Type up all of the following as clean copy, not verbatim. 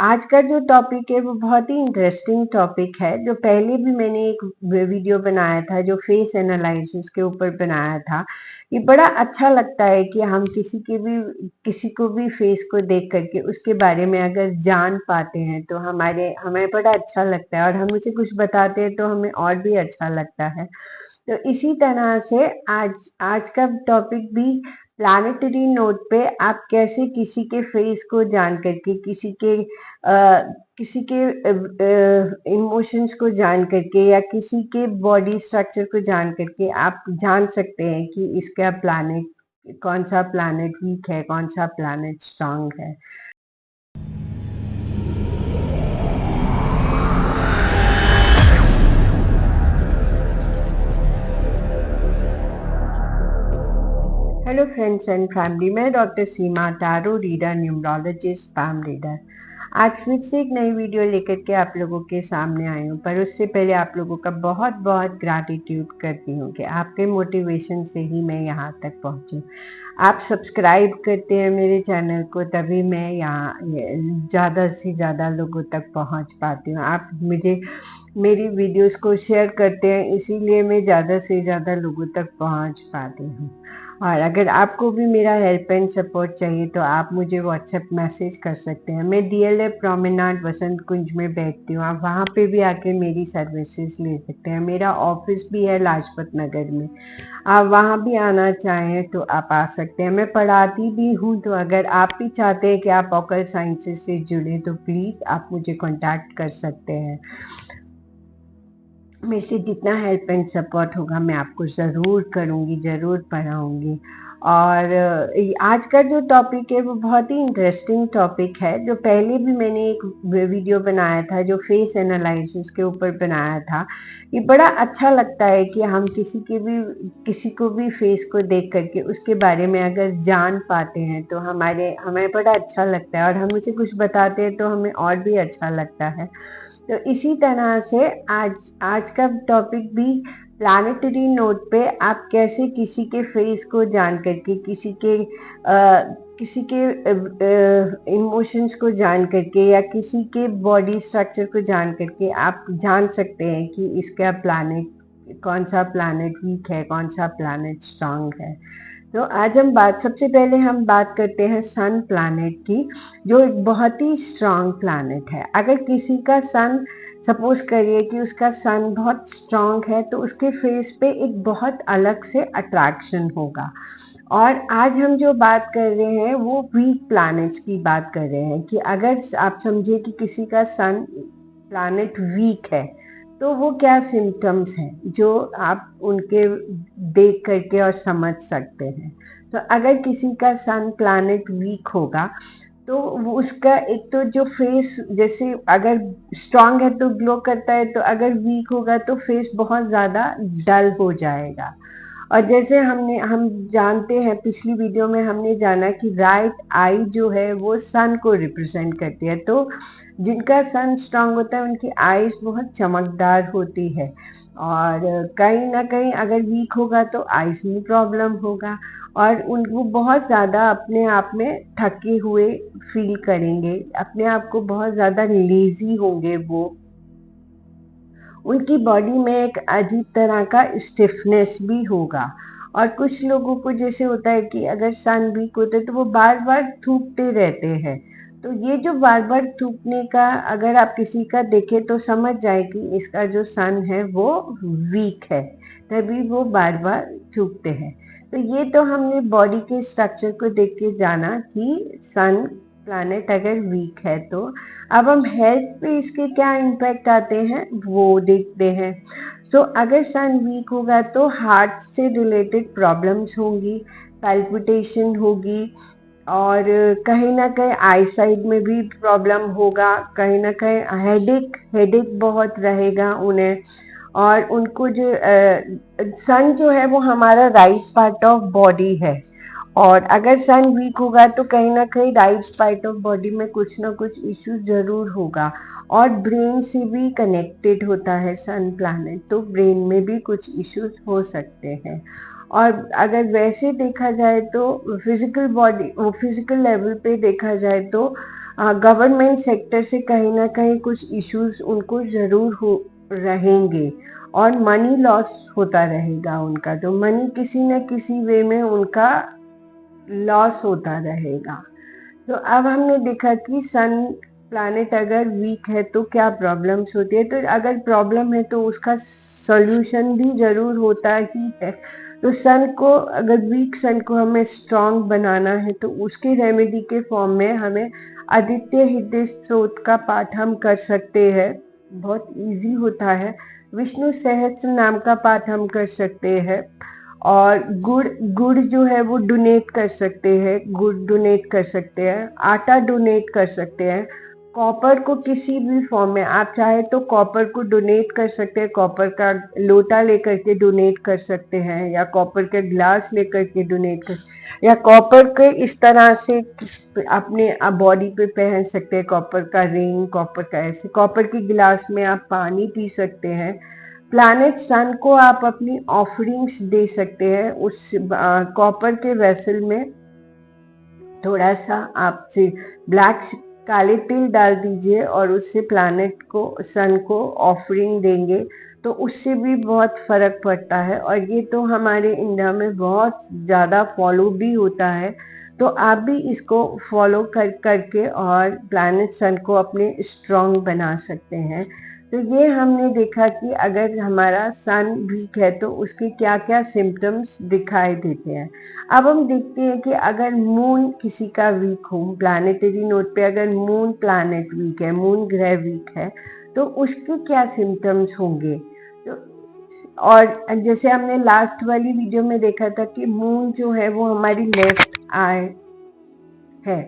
आज का जो टॉपिक है वो बहुत ही इंटरेस्टिंग टॉपिक है। जो पहले भी मैंने एक वीडियो बनाया था जो फेस एनालिसिस के ऊपर बनाया था। ये बड़ा अच्छा लगता है कि हम किसी को भी फेस को देख करके उसके बारे में अगर जान पाते हैं तो हमें बड़ा अच्छा लगता है, और हम उसे कुछ बताते हैं तो हमें और भी अच्छा लगता है। तो इसी तरह से आज आज का टॉपिक भी प्लानिटरी नोट पे आप कैसे किसी के फेस को जान करके किसी के इमोशंस को जान करके या किसी के बॉडी स्ट्रक्चर को जान करके आप जान सकते हैं कि इसका प्लानिट कौन सा प्लानिट वीक है, कौन सा प्लानिट स्ट्रांग है। हेलो फ्रेंड्स एंड फैमिली, मैं doctor Seema, tarot reader, numerologist, palm reader. आज फिर से एक नई वीडियो लेकर के आप लोगों के सामने आई हूँ, पर उससे पहले आप लोगों का बहुत बहुत ग्रैटिट्यूड करती हूँ कि आपके मोटिवेशन से ही मैं यहाँ तक पहुँची। आप सब्सक्राइब करते हैं मेरे चैनल को, तभी मैं यहाँ ज़्यादा से ज़्यादा लोगों तक पहुँच पाती हूँ। आप मुझे मेरी वीडियोस को शेयर करते हैं, इसीलिए मैं ज़्यादा से ज़्यादा लोगों तक पहुँच पाती हूँ। और अगर आपको भी मेरा हेल्प एंड सपोर्ट चाहिए तो आप मुझे व्हाट्सएप मैसेज कर सकते हैं। मैं डीएलएफ प्रोमेनाड वसंत कुंज में बैठती हूँ, आप वहाँ पे भी आके मेरी सर्विसेज ले सकते हैं। मेरा ऑफिस भी है लाजपत नगर में, आप वहाँ भी आना चाहें तो आप आ सकते हैं। मैं पढ़ाती भी हूँ, तो अगर आप भी चाहते हैं कि आप ऑकल्ट साइंसेज से जुड़े तो प्लीज़ आप मुझे कॉन्टैक्ट कर सकते हैं। मेरे से जितना हेल्प एंड सपोर्ट होगा मैं आपको ज़रूर करूँगी, ज़रूर पढ़ाऊँगी। और आज का जो टॉपिक है वो बहुत ही इंटरेस्टिंग टॉपिक है। जो पहले भी मैंने एक वीडियो बनाया था जो फेस एनालिसिस के ऊपर बनाया था। ये बड़ा अच्छा लगता है कि हम किसी को भी फेस को देख करके उसके बारे में अगर जान पाते हैं तो हमें बड़ा अच्छा लगता है, और हम उसे कुछ बताते हैं तो हमें और भी अच्छा लगता है। तो इसी तरह से आज आज का टॉपिक भी प्लानिटरी नोट पे आप कैसे किसी के फेस को जान करके किसी के इमोशंस को जान करके या किसी के बॉडी स्ट्रक्चर को जान करके आप जान सकते हैं कि इसका प्लानिट कौन सा प्लानिट वीक है, कौन सा प्लानिट स्ट्रांग है। तो आज सबसे पहले हम बात करते हैं सन प्लैनेट की, जो एक बहुत ही स्ट्रांग प्लैनेट है। अगर किसी का सन, सपोज करिए कि उसका सन बहुत स्ट्रांग है, तो उसके फेस पे एक बहुत अलग से अट्रैक्शन होगा। और आज हम जो बात कर रहे हैं वो वीक प्लैनेट्स की बात कर रहे हैं, कि अगर आप समझिए कि किसी का सन प्लैनेट वीक है तो वो क्या सिम्टम्स हैं जो आप उनके देख करके और समझ सकते हैं। तो अगर किसी का सन प्लैनेट वीक होगा तो वो उसका एक तो जो फेस, जैसे अगर स्ट्रांग है तो ग्लो करता है, तो अगर वीक होगा तो फेस बहुत ज़्यादा डल हो जाएगा। और जैसे हम जानते हैं, पिछली वीडियो में हमने जाना कि राइट आई जो है वो सन को रिप्रेजेंट करती है। तो जिनका सन स्ट्रांग होता है उनकी आईज बहुत चमकदार होती है, और कहीं ना कहीं अगर वीक होगा तो आईज में प्रॉब्लम होगा, और उनको बहुत ज़्यादा अपने आप में थके हुए फील करेंगे, अपने आप को बहुत ज़्यादा लेजी होंगे वो। उनकी बॉडी में एक अजीब तरह का स्टिफनेस भी होगा। और कुछ लोगों को जैसे होता है कि अगर सन वीक होते तो वो बार बार थूकते रहते हैं। तो ये जो बार बार थूकने का, अगर आप किसी का देखें तो समझ जाए कि इसका जो सन है वो वीक है, तभी वो बार बार थूकते हैं। तो ये तो हमने बॉडी के स्ट्रक्चर को देख के जाना कि सन प्लैनेट अगर वीक है। तो अब हम हेल्थ पे इसके क्या इम्पैक्ट आते हैं वो देखते हैं। सो अगर सन वीक होगा तो हार्ट से रिलेटेड प्रॉब्लम्स होंगी, पैल्पिटेशन होगी, और कहीं ना कहीं आई साइड में भी प्रॉब्लम होगा, कहीं ना कहीं हेडेक बहुत रहेगा उन्हें। और उनको जो सन जो है वो हमारा राइट पार्ट ऑफ बॉडी है, और अगर सन वीक होगा तो कहीं ना कहीं राइट पार्ट ऑफ बॉडी में कुछ ना कुछ इश्यू जरूर होगा। और ब्रेन से भी कनेक्टेड होता है सन प्लैनेट, तो ब्रेन में भी कुछ इश्यूज हो सकते हैं। और अगर वैसे देखा जाए तो फिजिकल लेवल पे देखा जाए तो गवर्नमेंट सेक्टर से कहीं ना कहीं कुछ इश्यूज उनको ज़रूर हो रहेंगे और मनी लॉस होता रहेगा उनका, तो मनी किसी न किसी वे में उनका लॉस होता रहेगा। तो अब हमने देखा कि सन प्लैनेट अगर वीक है तो क्या प्रॉब्लम्स होती है, तो अगर प्रॉब्लम है तो उसका सॉल्यूशन भी जरूर होता ही है। तो सन को, अगर वीक सन को हमें स्ट्रांग बनाना है तो उसके रेमेडी के फॉर्म में हमें आदित्य हृदय स्त्रोत का पाठ हम कर सकते हैं, बहुत इजी होता है। विष्णु सहस्त्र नाम का पाठ हम कर सकते हैं, और गुड़ गुड़ जो है वो डोनेट कर सकते हैं, गुड़ डोनेट कर सकते हैं, आटा डोनेट कर सकते हैं। कॉपर को किसी भी फॉर्म में आप चाहे तो कॉपर को डोनेट कर सकते हैं, कॉपर का लोटा लेकर के डोनेट कर सकते हैं, या कॉपर का ग्लास लेकर के डोनेट कर, या कॉपर के इस तरह से अपने बॉडी पे पहन सकते हैं, कॉपर का रिंग, कॉपर का ऐसे, कॉपर की गिलास में आप पानी पी सकते हैं। प्लैनेट सन को आप अपनी ऑफरिंग्स दे सकते हैं, उस कॉपर के वेसल में थोड़ा सा आप ब्लैक काले तिल डाल दीजिए और उससे प्लैनेट को, सन को ऑफरिंग देंगे तो उससे भी बहुत फर्क पड़ता है, और ये तो हमारे इंडिया में बहुत ज़्यादा फॉलो भी होता है। तो आप भी इसको फॉलो करके और प्लैनेट सन को अपने स्ट्रॉन्ग बना सकते हैं। तो ये हमने देखा कि अगर हमारा सन वीक है तो उसके क्या क्या सिम्टम्स दिखाई देते हैं। अब हम देखते हैं कि अगर मून किसी का वीक हो, प्लानिटरी नोट पे अगर मून प्लैनेट वीक है, मून ग्रह वीक है, तो उसके क्या सिम्टम्स होंगे। तो और जैसे हमने लास्ट वाली वीडियो में देखा था कि मून जो है वो हमारी लेफ्ट आई है,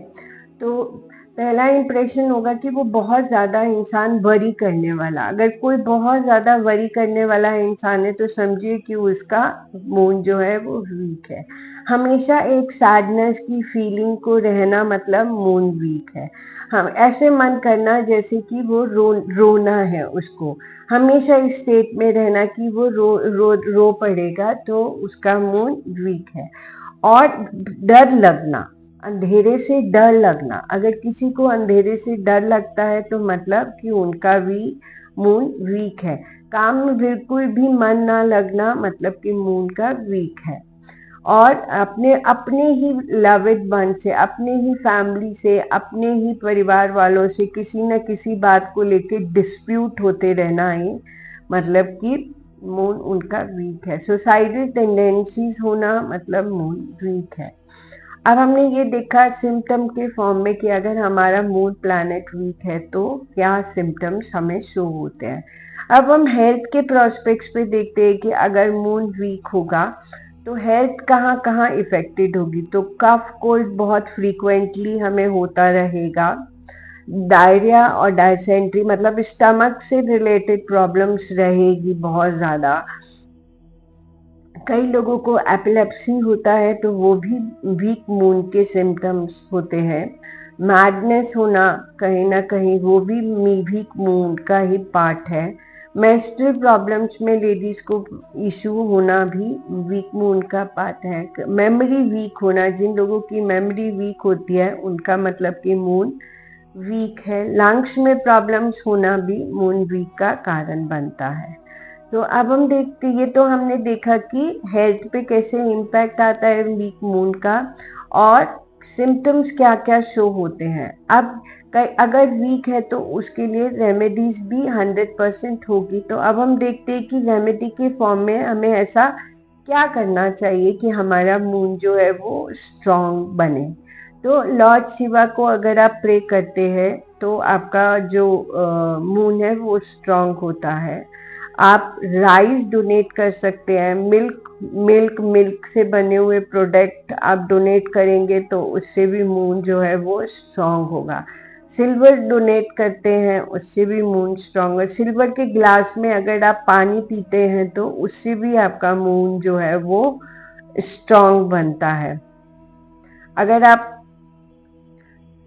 तो पहला इंप्रेशन होगा कि वो बहुत ज्यादा इंसान वरी करने वाला, अगर कोई बहुत ज्यादा वरी करने वाला इंसान है तो समझिए कि उसका मून जो है वो वीक है। हमेशा एक सैडनेस की फीलिंग को रहना मतलब मून वीक है। हम ऐसे मन करना जैसे कि वो रोना है उसको, हमेशा इस स्टेट में रहना कि वो रो पड़ेगा, तो उसका मून वीक है। और डर लगना, अंधेरे से डर लगना, अगर किसी को अंधेरे से डर लगता है तो मतलब कि उनका भी मून वीक है। काम में बिल्कुल भी मन ना लगना मतलब कि मून का वीक है। और अपने अपने ही लविड वन से, अपने ही फैमिली से, अपने ही परिवार वालों से किसी न किसी बात को लेके डिस्प्यूट होते रहना ही मतलब कि मून उनका वीक है। सुसाइडल टेंडेंसीज होना मतलब मून वीक है। अब हमने ये देखा सिम्टम के फॉर्म में कि अगर हमारा मून प्लैनेट वीक है तो क्या सिम्टम्स हमें शो होते हैं। अब हम हेल्थ के प्रोस्पेक्ट्स पे देखते हैं कि अगर मून वीक होगा तो हेल्थ कहाँ कहाँ इफेक्टेड होगी। तो कफ कोल्ड बहुत फ्रीक्वेंटली हमें होता रहेगा, डायरिया और डायसेंट्री मतलब स्टमक से रिलेटेड प्रॉब्लम्स रहेगी बहुत ज़्यादा। कई लोगों को एपिलेप्सी होता है तो वो भी वीक मून के सिम्टम्स होते हैं। मैडनेस होना कहीं ना कहीं वो भी वीक मून का ही पार्ट है। मेंस्ट्रुअल प्रॉब्लम्स में लेडीज को इशू होना भी वीक मून का पार्ट है। मेमोरी वीक होना, जिन लोगों की मेमोरी वीक होती है उनका मतलब कि मून वीक है। लंग्स में प्रॉब्लम्स होना भी मून वीक का कारण बनता है। तो अब हम देखते, ये तो हमने देखा कि हेल्थ पे कैसे इम्पैक्ट आता है वीक मून का, और सिम्टम्स क्या क्या शो होते हैं। अब अगर वीक है तो उसके लिए रेमेडीज भी 100% होगी। तो अब हम देखते हैं कि रेमेडी के फॉर्म में हमें ऐसा क्या करना चाहिए कि हमारा मून जो है वो स्ट्रांग बने। तो लॉर्ड शिवा को अगर आप प्रे करते हैं तो आपका जो मून है वो स्ट्रांग होता है। आप राइस डोनेट कर सकते हैं, मिल्क से बने हुए प्रोडक्ट आप डोनेट करेंगे तो उससे भी मून जो है वो स्ट्रांग होगा। सिल्वर डोनेट करते हैं उससे भी मून स्ट्रांग है। सिल्वर के ग्लास में अगर आप पानी पीते हैं तो उससे भी आपका मून जो है वो स्ट्रांग बनता है। अगर आप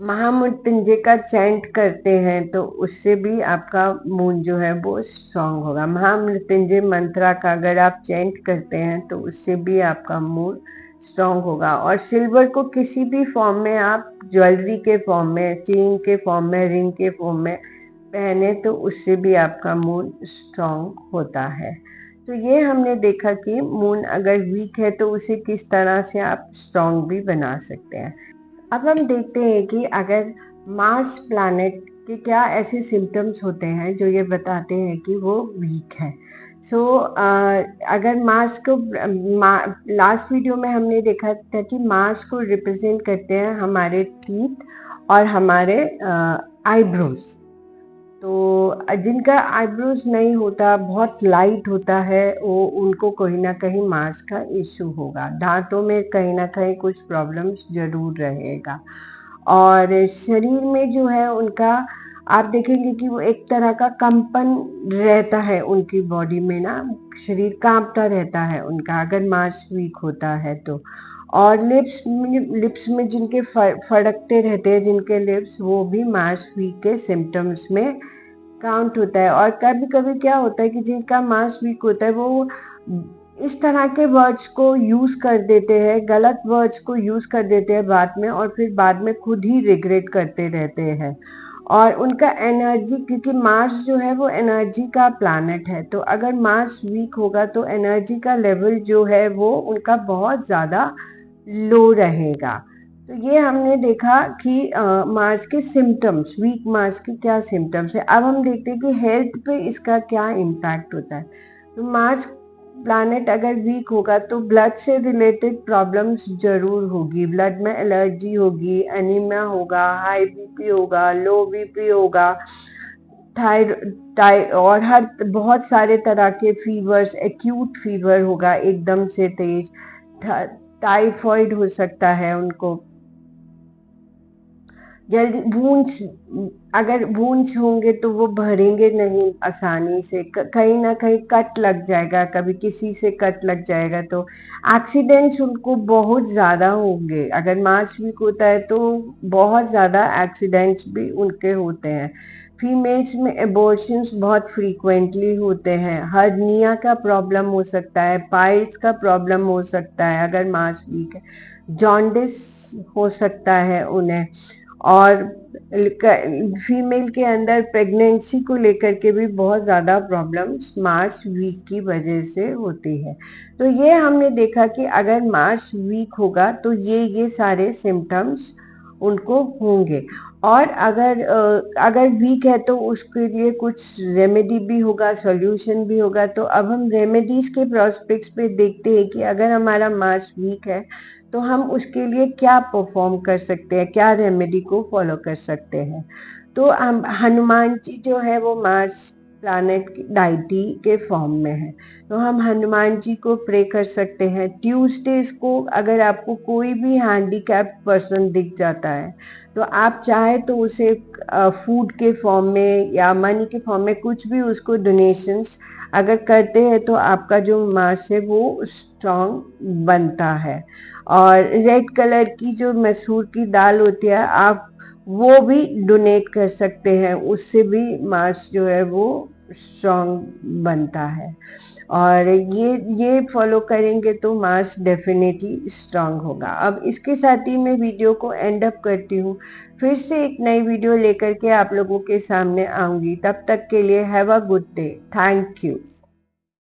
महामृत्युंजय का चैंट करते हैं तो उससे भी आपका मून जो है वो स्ट्रांग होगा। महामृत्युंजय मंत्रा का अगर आप चैंट करते हैं तो उससे भी आपका मून स्ट्रांग होगा। और सिल्वर को किसी भी फॉर्म में आप ज्वेलरी के फॉर्म में, चेन के फॉर्म में, रिंग के फॉर्म में पहने तो उससे भी आपका मून स्ट्रांग होता है। तो ये हमने देखा कि मून अगर वीक है तो उसे किस तरह से आप स्ट्रांग भी बना सकते हैं। अब हम देखते हैं कि अगर मार्स प्लैनेट के क्या ऐसे सिम्टम्स होते हैं जो ये बताते हैं कि वो वीक है। अगर मार्स को लास्ट वीडियो में हमने देखा था कि मार्स को रिप्रेजेंट करते हैं हमारे टीथ और हमारे आईब्रोज। तो जिनका आईब्रोज नहीं होता, बहुत लाइट होता है, वो उनको कहीं ना कहीं मार्स का इश्यू होगा। दांतों में कहीं ना कहीं कुछ प्रॉब्लम्स जरूर रहेगा। और शरीर में जो है उनका आप देखेंगे कि वो एक तरह का कंपन रहता है उनकी बॉडी में ना, शरीर कांपता रहता है उनका अगर मार्स वीक होता है तो। और लिप्स में जिनके फड़कते रहते हैं जिनके लिप्स, वो भी मार्स वीक के सिम्टम्स में काउंट होता है। और कभी कभी क्या होता है कि जिनका मार्स वीक होता है वो इस तरह के वर्ड्स को यूज कर देते हैं, गलत वर्ड्स को यूज कर देते हैं बाद में, और फिर बाद में खुद ही रिग्रेट करते रहते हैं। और उनका एनर्जी, क्योंकि मार्स जो है वो एनर्जी का प्लैनेट है, तो अगर मार्स वीक होगा तो एनर्जी का लेवल जो है वो उनका बहुत ज़्यादा लो रहेगा। तो ये हमने देखा कि मार्स के सिम्टम्स, वीक मार्स के क्या सिम्टम्स है। अब हम देखते हैं कि हेल्थ पे इसका क्या इम्पैक्ट होता है। तो मार्स प्लैनेट अगर वीक होगा तो ब्लड से रिलेटेड प्रॉब्लम्स जरूर होगी। ब्लड में एलर्जी होगी, एनीमिया होगा, हाई बीपी होगा, लो बीपी होगा, थायराइड और हर बहुत सारे तरह के फीवर्स, एक्यूट फीवर होगा एकदम से तेज, टाइफॉइड हो सकता है उनको, जल्दी वूंड्स, अगर वूंड्स होंगे तो वो भरेंगे नहीं आसानी से, कहीं ना कहीं कट लग जाएगा, कभी किसी से कट लग जाएगा, तो एक्सीडेंट्स उनको बहुत ज़्यादा होंगे। अगर मार्स वीक होता है तो बहुत ज़्यादा एक्सीडेंट्स भी उनके होते हैं। फीमेल्स में एबॉर्शंस बहुत फ्रीक्वेंटली होते हैं, हर्निया का प्रॉब्लम हो सकता है, पाइल्स का प्रॉब्लम हो सकता है अगर मार्स वीक है, जॉन्डिस हो सकता है उन्हें। और फीमेल के अंदर प्रेगनेंसी को लेकर के भी बहुत ज़्यादा प्रॉब्लम्स मार्स वीक की वजह से होती है। तो ये हमने देखा कि अगर मार्स वीक होगा तो ये सारे सिम्टम्स उनको होंगे। और अगर वीक है तो उसके लिए कुछ रेमेडी भी होगा, सॉल्यूशन भी होगा। तो अब हम रेमेडीज के प्रोस्पेक्ट्स पे देखते हैं कि अगर हमारा मार्स वीक है तो हम उसके लिए क्या परफॉर्म कर सकते हैं, क्या रेमेडी को फॉलो कर सकते हैं। तो हम हनुमान जी जो है वो मार्स प्लैनेट की डाइटी के फॉर्म में है, तो हम हनुमान जी को प्रे कर सकते हैं। ट्यूसडेज को अगर आपको कोई भी हैंडीकैप पर्सन दिख जाता है तो आप चाहे तो उसे फूड के फॉर्म में या मनी के फॉर्म में कुछ भी उसको डोनेशंस अगर करते हैं तो आपका जो मार्स है वो स्ट्रांग बनता है। और रेड कलर की जो मसूर की दाल होती है आप वो भी डोनेट कर सकते हैं, उससे भी मार्स जो है वो स्ट्रांग बनता है। और ये फॉलो करेंगे तो मार्स डेफिनेटली स्ट्रांग होगा। अब इसके साथ ही मैं वीडियो को एंड अप करती हूँ, फिर से एक नई वीडियो लेकर के आप लोगों के सामने आऊंगी। तब तक के लिए have a good day, thank you.